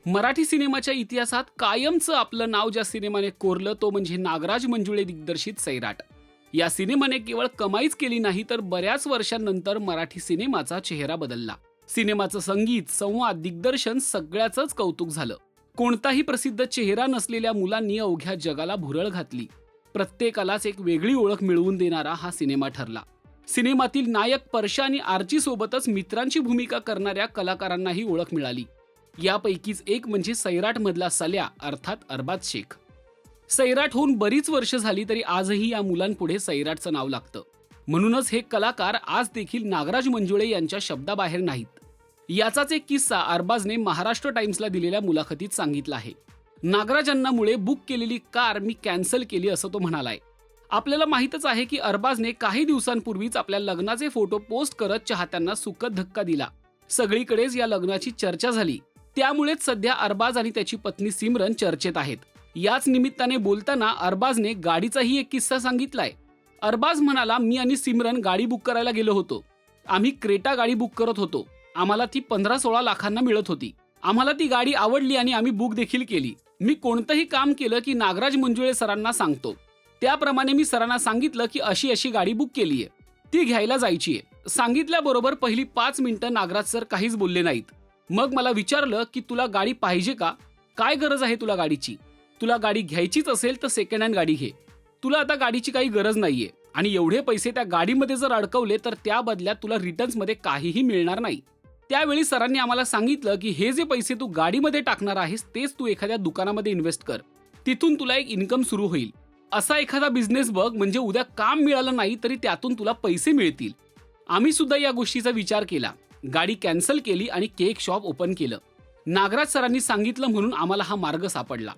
मराठी सिनेमाच्या इतिहासात कायमचं आपलं नाव ज्या सिनेमाने कोरलं तो म्हणजे नागराज मंजुळे दिग्दर्शित सैराट. या सिनेमाने केवळ कमाईच केली नाही तर बऱ्याच वर्षांनंतर मराठी सिनेमाचा चेहरा बदलला. सिनेमाचं संगीत, संवाद, दिग्दर्शन सगळ्याचंच कौतुक झालं. कोणताही प्रसिद्ध चेहरा नसलेल्या मुलांनी अवघ्या जगाला भुरळ घातली. प्रत्येकालाच एक वेगळी ओळख मिळवून देणारा हा सिनेमा ठरला. सिनेमातील नायक परशा आणि आर्ची सोबतच मित्रांची भूमिका करणाऱ्या कलाकारांनाही ओळख मिळाली. यापैकीच एक म्हणजे सैराट मधला सल्या अर्थात अरबाज शेख. सैराट होऊन बरीच वर्ष झाली तरी आजही या मुलांपुढे सैराटचं नाव लागतं. म्हणूनच हे कलाकार आज देखील नागराज मंजुळे यांच्या शब्दाबाहेर नाहीत. याचाच एक किस्सा अरबाजने महाराष्ट्र टाइम्सला दिलेल्या मुलाखतीत सांगितला आहे. नागराजांनामुळे बुक केलेली कार मी कॅन्सल केली असं तो म्हणालाय. आपल्याला माहीतच आहे की अरबाजने काही दिवसांपूर्वीच आपल्या लग्नाचे फोटो पोस्ट करत चाहत्यांना सुखद धक्का दिला. सगळीकडेच या लग्नाची चर्चा झाली. त्यामुळेच सध्या अरबाज आणि त्याची पत्नी सिमरन चर्चेत आहेत. याच निमित्ताने बोलताना अरबाजने गाडीचाही एक किस्सा सांगितलाय. अरबाज म्हणाला, मी आणि सिमरन गाडी बुक करायला गेलो होतो. आम्ही क्रेटा गाडी बुक करत होतो. आम्हाला ती 15-16 लाखांना मिळत होती. आम्हाला ती गाडी आवडली आणि आम्ही बुक देखील केली. मी कोणतंही काम केलं की नागराज मंजुळे सरांना सांगतो. त्याप्रमाणे मी सरांना सांगितलं की अशी अशी गाडी बुक केलीये, ती घ्यायला जायचीये. सांगितल्याबरोबर पहिली 5 मिनिटं नागराज सर काहीच बोलले नाहीत. मग मला विचारलं की तुला गाडी पाहिजे का? काय गरज आहे तुला गाडीची? तुला गाडी घ्यायचीच असेल तर सेकंड हँड गाडी घे. तुला आता गाडीची काही गरज नाहीये आणि एवढे पैसे त्या गाडीमध्ये जर अडकवले तर त्या बदल्यात तुला रिटर्न्समध्ये काहीही मिळणार नाही. त्यावेळी सरांनी आम्हाला सांगितलं की हे जे पैसे तू गाडीमध्ये टाकणार आहेस तेच तू एखाद्या दुकानामध्ये इन्व्हेस्ट कर. तिथून तुला एक इन्कम सुरू होईल. असा एखादा बिझनेस बघ म्हणजे उद्या काम मिळालं नाही तरी त्यातून तुला पैसे मिळतील. आम्ही सुद्धा या गोष्टीचा विचार केला. गाडी कॅन्सल केली आणि केक शॉप ओपन केलं. नागराज सरांनी सांगितलं म्हणून आम्हाला हा मार्ग सापडला.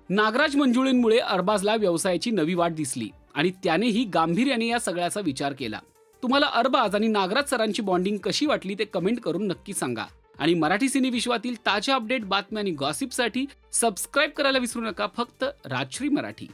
नागराज मंजुळेंमुळे अरबाजला व्यवसायाची नवी वाट दिसली आणि त्यानेही गांभीर्याने या सगळ्याचा विचार केला. तुम्हाला अरबाज आणि नागराज सरांची बॉन्डिंग कशी वाटली ते कमेंट करून नक्की सांगा. आणि मराठी सिने विश्वातील ताज्या अपडेट, बातम्या आणि गॉसिपसाठी सबस्क्राईब करायला विसरू नका. फक्त राजश्री मराठी.